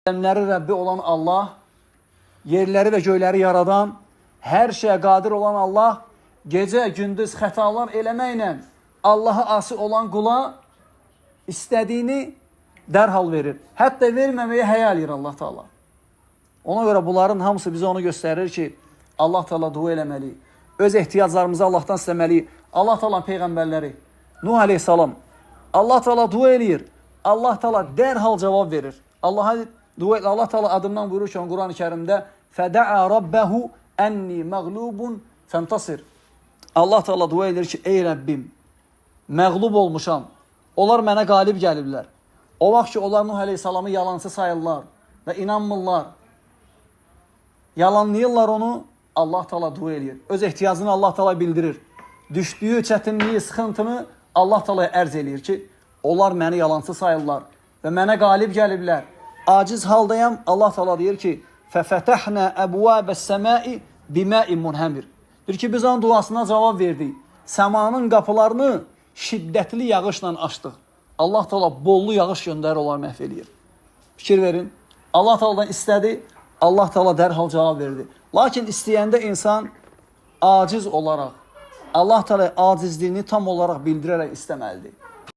Aləmləri Rəbbi olan Allah, yerləri və göyləri yaradan, hər şeyə qadir olan Allah, gecə, gündüz xətalar eləməklə Allaha asi olan qula istədiyini dərhal verir. Hətta verməməyə həya eləyir Allah Teala. Ona görə bunların hamısı bizə onu göstərir ki, Allah Teala dua eləməli, öz ehtiyaclarımızı Allahdan istəməli. Allah Teala peyğəmbərləri, Nuh aleyhissalam, Allah Teala dua eləyir, Allah Teala dərhal cavab verir. Allah Teala adından buyururkən Quran-ı Kərimdə فَدَعَى رَبَّهُ أَنِّي مَغْلُوبٌ فَانْتَصِرْ Allah Teala dua edir ki, ey Rəbbim, məğlub olmuşam, onlar mənə qalib gəliblər. O vaxt ki, onlar Nuh Aleyhisselamı yalancı sayırlar və inanmırlar, yalanlayırlar onu, Allah Teala dua edir. Öz ehtiyacını Allah Teala bildirir. Düşdüyü çətinliyi, sıxıntını Allah Teala'ya ərz edir ki, onlar məni yalancı sayırlar və mənə qalib gəliblər. Aciz haldayam, Allah Teala deyir ki, فَفَتَحْنَا أَبْوَابَ السَّمَاءِ بِمَاءٍ مُنْهَمِرٍ Deyir ki, biz onun duasına cavab verdik. Səmanın qapılarını şiddətli yağışla açdıq. Allah Teala bollu yağış göndərir, onlar məhv eləyir. Fikir verin. Allah Teala'dan istədi, Allah Teala dərhal cavab verdi. Lakin istəyəndə insan aciz olaraq, Allah Teala acizliyini tam olaraq bildirərək istəməlidir.